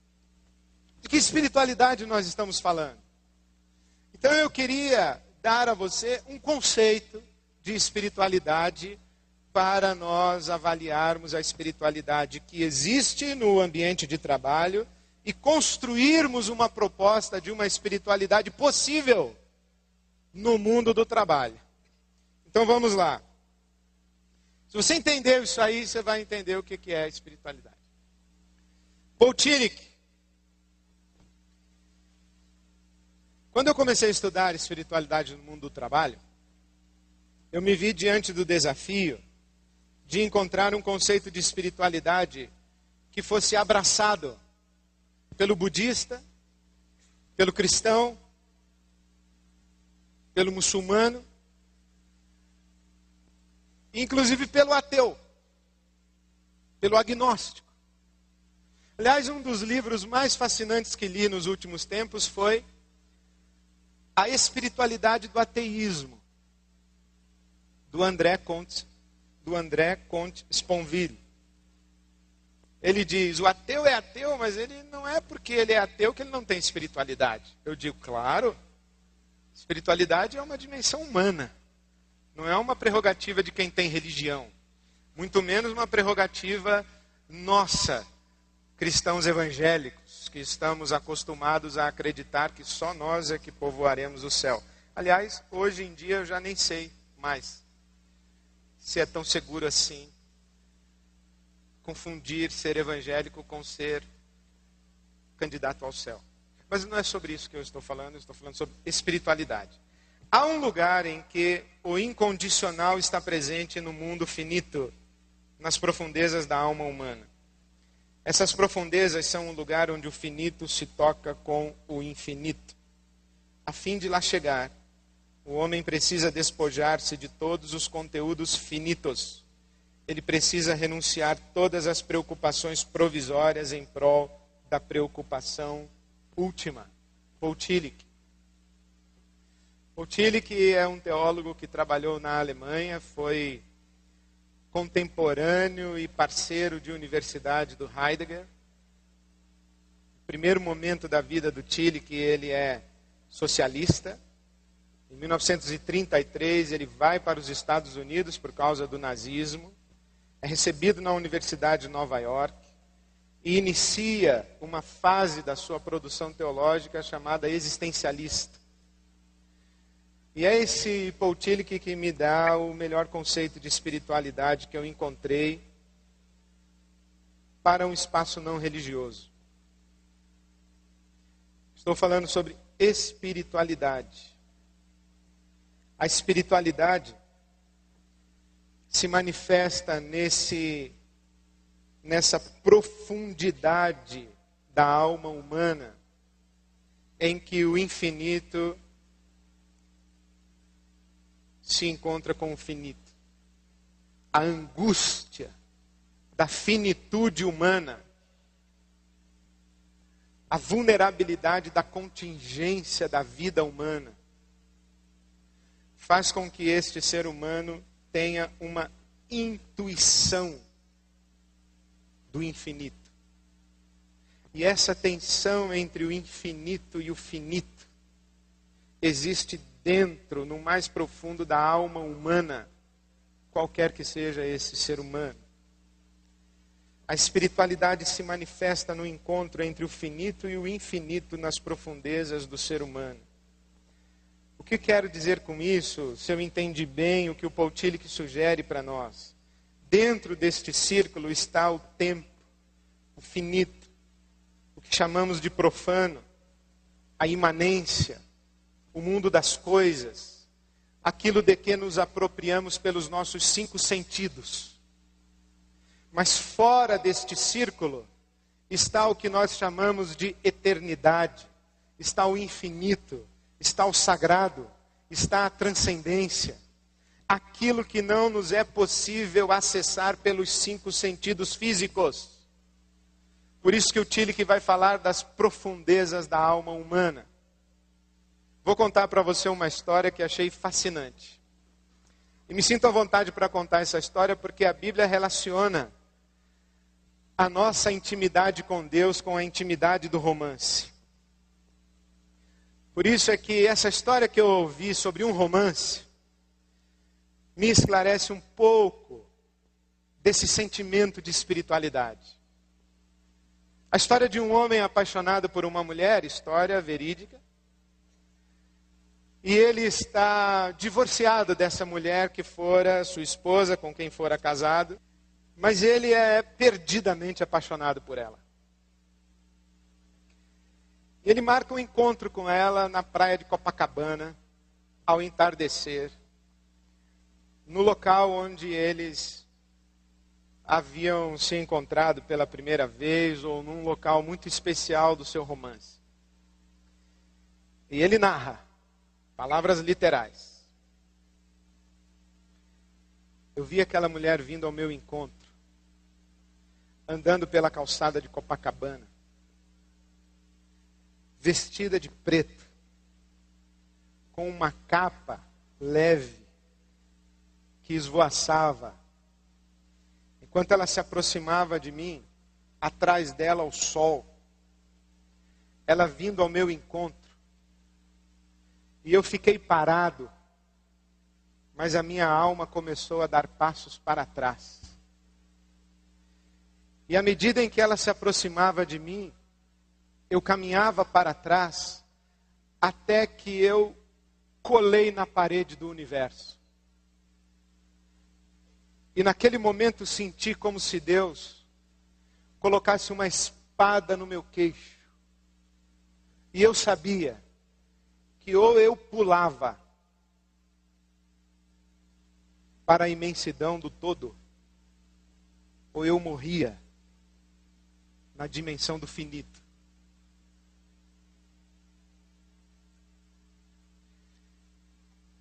S1: De que espiritualidade nós estamos falando? Então eu queria dar a você um conceito de espiritualidade para nós avaliarmos a espiritualidade que existe no ambiente de trabalho e construirmos uma proposta de uma espiritualidade possível no mundo do trabalho. Então vamos lá. Se você entendeu isso aí, você vai entender o que é espiritualidade. Paul Tillich. Quando eu comecei a estudar espiritualidade no mundo do trabalho, eu me vi diante do desafio de encontrar um conceito de espiritualidade que fosse abraçado pelo budista, pelo cristão, pelo muçulmano, inclusive pelo ateu, pelo agnóstico. Aliás, um dos livros mais fascinantes que li nos últimos tempos foi A Espiritualidade do Ateísmo, do André Comte Sponville. Ele diz, o ateu é ateu, mas ele não é porque ele é ateu que ele não tem espiritualidade. Eu digo, claro, espiritualidade é uma dimensão humana. Não é uma prerrogativa de quem tem religião. Muito menos uma prerrogativa nossa, cristãos evangélicos, que estamos acostumados a acreditar que só nós é que povoaremos o céu. Aliás, hoje em dia eu já nem sei mais se é tão seguro assim confundir ser evangélico com ser candidato ao céu. Mas não é sobre isso que eu estou falando sobre espiritualidade. Há um lugar em que o incondicional está presente no mundo finito, nas profundezas da alma humana. Essas profundezas são um lugar onde o finito se toca com o infinito. A fim de lá chegar, o homem precisa despojar-se de todos os conteúdos finitos. Ele precisa renunciar todas as preocupações provisórias em prol da preocupação última. Paul Tillich. Paul Tillich é um teólogo que trabalhou na Alemanha, foi contemporâneo e parceiro de universidade do Heidegger. No primeiro momento da vida do Tillich, ele é socialista. Em 1933, ele vai para os Estados Unidos por causa do nazismo. É recebido na Universidade de Nova York e inicia uma fase da sua produção teológica chamada existencialista. E é esse Paul Tillich que me dá o melhor conceito de espiritualidade que eu encontrei para um espaço não religioso. Estou falando sobre espiritualidade. A espiritualidade se manifesta nessa profundidade da alma humana em que o infinito se encontra com o finito. A angústia da finitude humana, a vulnerabilidade da contingência da vida humana, faz com que este ser humano tenha uma intuição do infinito. E essa tensão entre o infinito e o finito existe dentro, no mais profundo da alma humana, qualquer que seja esse ser humano. A espiritualidade se manifesta no encontro entre o finito e o infinito nas profundezas do ser humano. O que quero dizer com isso, se eu entendi bem o que o Paul Tillich sugere para nós? Dentro deste círculo está o tempo, o finito, o que chamamos de profano, a imanência, o mundo das coisas, aquilo de que nos apropriamos pelos nossos 5 sentidos. Mas fora deste círculo está o que nós chamamos de eternidade, está o infinito, está o sagrado, está a transcendência. Aquilo que não nos é possível acessar pelos 5 sentidos físicos. Por isso que o Tillich vai falar das profundezas da alma humana. Vou contar para você uma história que achei fascinante. E me sinto à vontade para contar essa história porque a Bíblia relaciona a nossa intimidade com Deus com a intimidade do romance. Por isso é que essa história que eu ouvi sobre um romance me esclarece um pouco desse sentimento de espiritualidade. A história de um homem apaixonado por uma mulher, história verídica, e ele está divorciado dessa mulher que fora sua esposa, com quem fora casado, mas ele é perdidamente apaixonado por ela. Ele marca um encontro com ela na praia de Copacabana, ao entardecer, no local onde eles haviam se encontrado pela primeira vez, ou num local muito especial do seu romance. E ele narra, palavras literais. Eu vi aquela mulher vindo ao meu encontro, andando pela calçada de Copacabana, vestida de preto, com uma capa leve, que esvoaçava. Enquanto ela se aproximava de mim, atrás dela o sol, ela vindo ao meu encontro, e eu fiquei parado, mas a minha alma começou a dar passos para trás. E à medida em que ela se aproximava de mim, eu caminhava para trás, até que eu colei na parede do universo. E naquele momento senti como se Deus colocasse uma espada no meu queixo. E eu sabia que ou eu pulava para a imensidão do todo, ou eu morria na dimensão do finito.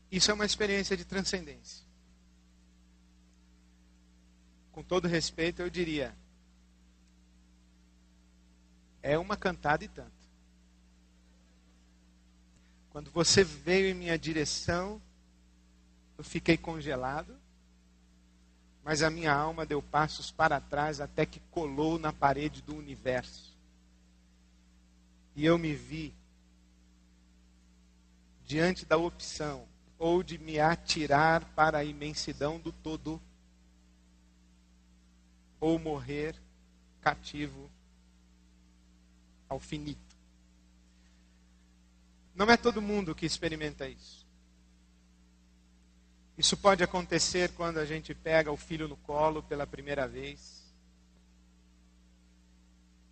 S1: Isso é uma experiência de transcendência. Com todo respeito, eu diria, é uma cantada e tanto. Quando você veio em minha direção, eu fiquei congelado, mas a minha alma deu passos para trás até que colou na parede do universo. E eu me vi diante da opção ou de me atirar para a imensidão do todo, ou morrer cativo ao finito. Não é todo mundo que experimenta isso. Isso pode acontecer quando a gente pega o filho no colo pela primeira vez.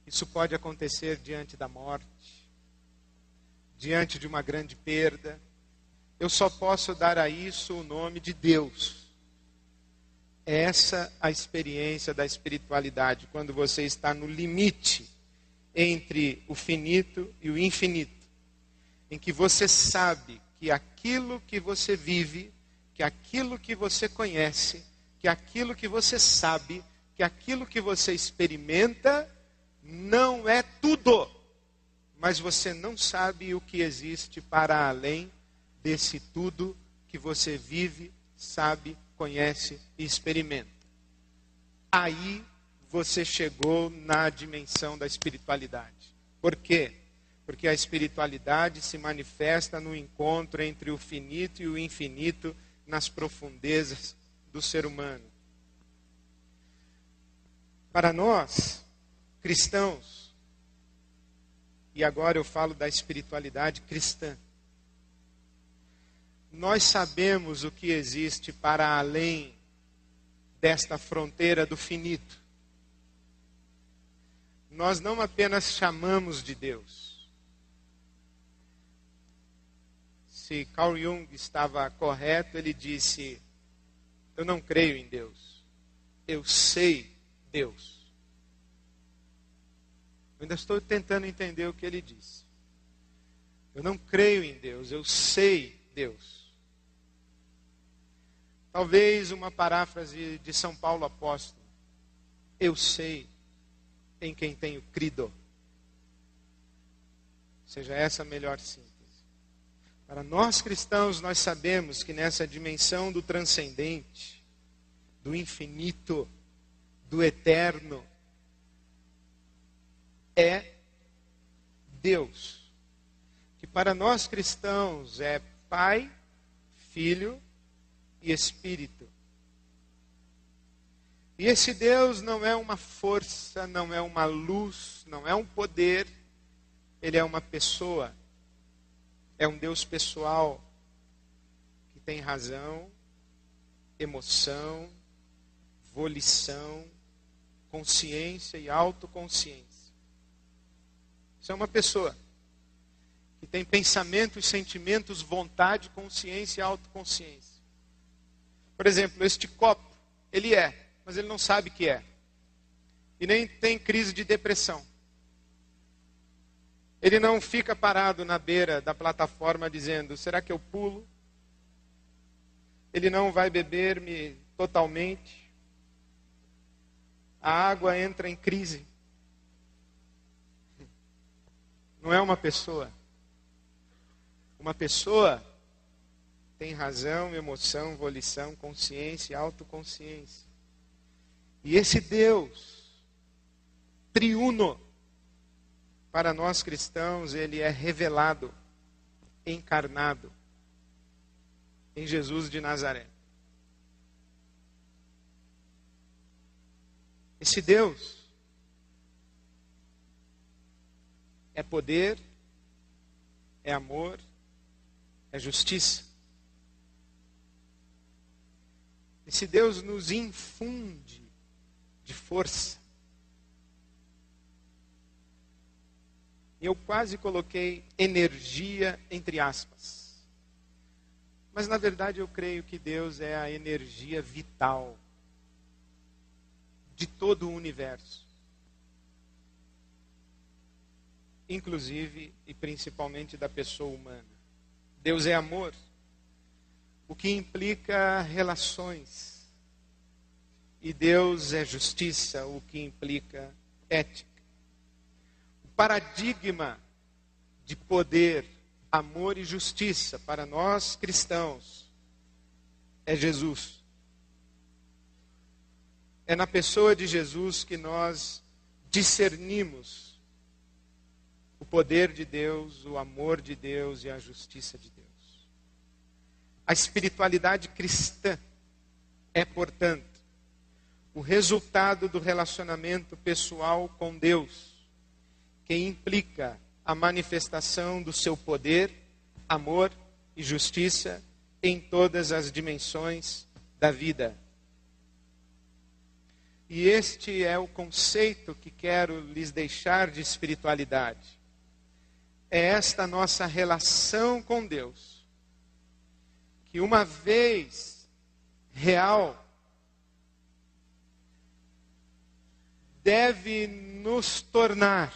S1: Isso pode acontecer diante da morte, diante de uma grande perda. Eu só posso dar a isso o nome de Deus. Essa é a experiência da espiritualidade, quando você está no limite entre o finito e o infinito, em que você sabe que aquilo que você vive, que aquilo que você conhece, que aquilo que você sabe, que aquilo que você experimenta, não é tudo, mas você não sabe o que existe para além desse tudo que você vive, sabe, conhece e experimenta. Aí você chegou na dimensão da espiritualidade. Por quê? Porque a espiritualidade se manifesta no encontro entre o finito e o infinito nas profundezas do ser humano. Para nós, cristãos, e agora eu falo da espiritualidade cristã, nós sabemos o que existe para além desta fronteira do finito. Nós não apenas chamamos de Deus. Se Carl Jung estava correto, ele disse, eu não creio em Deus, eu sei Deus. Eu ainda estou tentando entender o que ele disse. Eu não creio em Deus, eu sei Deus. Talvez uma paráfrase de São Paulo apóstolo. Eu sei em quem tenho crido. Seja essa a melhor síntese. Para nós cristãos, nós sabemos que nessa dimensão do transcendente, do infinito, do eterno, é Deus. Que para nós cristãos é Pai, Filho e Espírito. E esse Deus não é uma força, não é uma luz, não é um poder, ele é uma pessoa. É um Deus pessoal, que tem razão, emoção, volição, consciência e autoconsciência. Isso é uma pessoa que tem pensamentos, sentimentos, vontade, consciência e autoconsciência. Por exemplo, este copo, ele é, mas ele não sabe que é. E nem tem crise de depressão. Ele não fica parado na beira da plataforma dizendo, será que eu pulo? Ele não vai beber-me totalmente. A água entra em crise. Não é uma pessoa. Uma pessoa tem razão, emoção, volição, consciência e autoconsciência. E esse Deus triuno, para nós cristãos, ele é revelado, encarnado em Jesus de Nazaré. Esse Deus é poder, é amor, é justiça. Esse Deus nos infunde de força. Eu quase coloquei energia entre aspas. Mas na verdade eu creio que Deus é a energia vital de todo o universo. Inclusive e principalmente da pessoa humana. Deus é amor, o que implica relações. E Deus é justiça, o que implica ética. O paradigma de poder, amor e justiça para nós cristãos é Jesus. É na pessoa de Jesus que nós discernimos o poder de Deus, o amor de Deus e a justiça de Deus. A espiritualidade cristã é, portanto, o resultado do relacionamento pessoal com Deus, que implica a manifestação do seu poder, amor e justiça em todas as dimensões da vida. E este é o conceito que quero lhes deixar de espiritualidade. É esta nossa relação com Deus, que uma vez real, deve nos tornar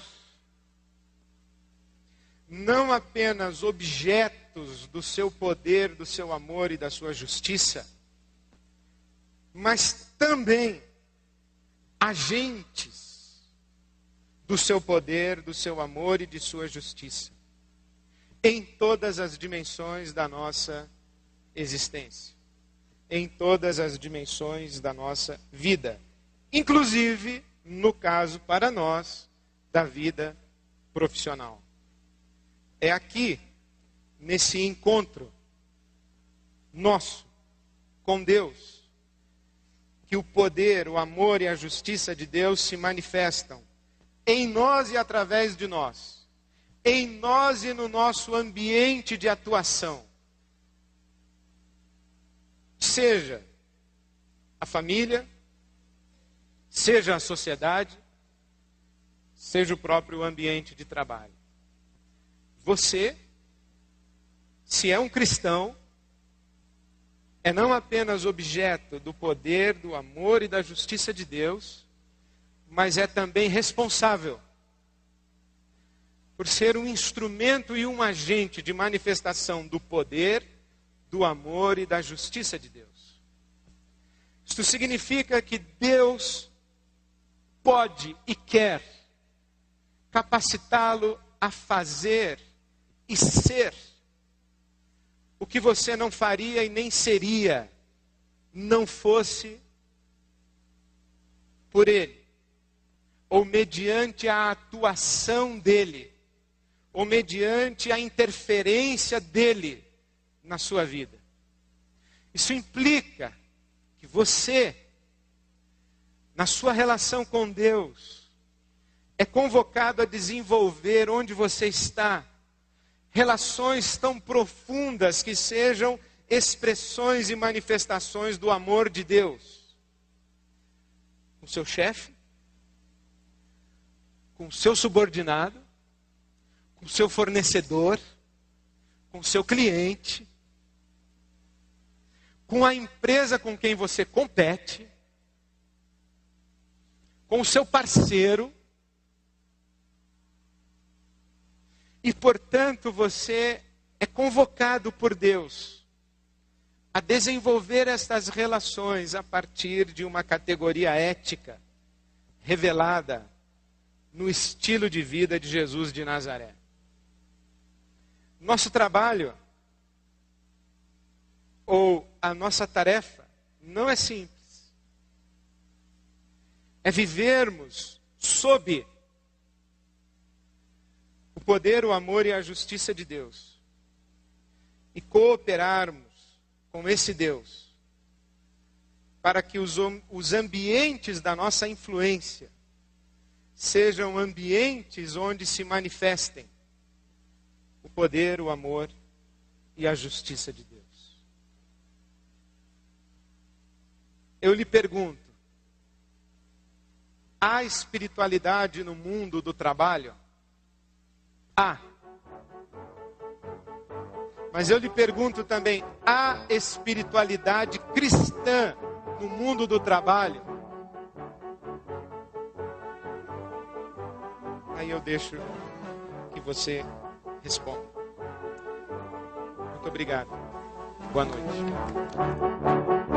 S1: não apenas objetos do seu poder, do seu amor e da sua justiça, mas também agentes do seu poder, do seu amor e de sua justiça, em todas as dimensões da nossa existência, em todas as dimensões da nossa vida, inclusive, no caso para nós, da vida profissional. É aqui, nesse encontro nosso com Deus, que o poder, o amor e a justiça de Deus se manifestam em nós e através de nós, em nós e no nosso ambiente de atuação. Seja a família, seja a sociedade, seja o próprio ambiente de trabalho. Você, se é um cristão, é não apenas objeto do poder, do amor e da justiça de Deus, mas é também responsável por ser um instrumento e um agente de manifestação do poder, do amor e da justiça de Deus. Isto significa que Deus pode e quer capacitá-lo a fazer e ser o que você não faria e nem seria, não fosse por Ele, ou mediante a atuação dEle, ou mediante a interferência dEle na sua vida. Isso implica que você, na sua relação com Deus, é convocado a desenvolver onde você está relações tão profundas que sejam expressões e manifestações do amor de Deus. Com seu chefe, com seu subordinado, com seu fornecedor, com seu cliente, com a empresa com quem você compete, com o seu parceiro. E, portanto, você é convocado por Deus a desenvolver estas relações a partir de uma categoria ética revelada no estilo de vida de Jesus de Nazaré. Nosso trabalho, ou a nossa tarefa, não é simples. É vivermos sob o poder, o amor e a justiça de Deus. E cooperarmos com esse Deus para que os ambientes da nossa influência sejam ambientes onde se manifestem o poder, o amor e a justiça de Deus. Eu lhe pergunto, há espiritualidade no mundo do trabalho? Há. Mas eu lhe pergunto também, há espiritualidade cristã no mundo do trabalho? Aí eu deixo que você responda. Muito obrigado. Boa noite.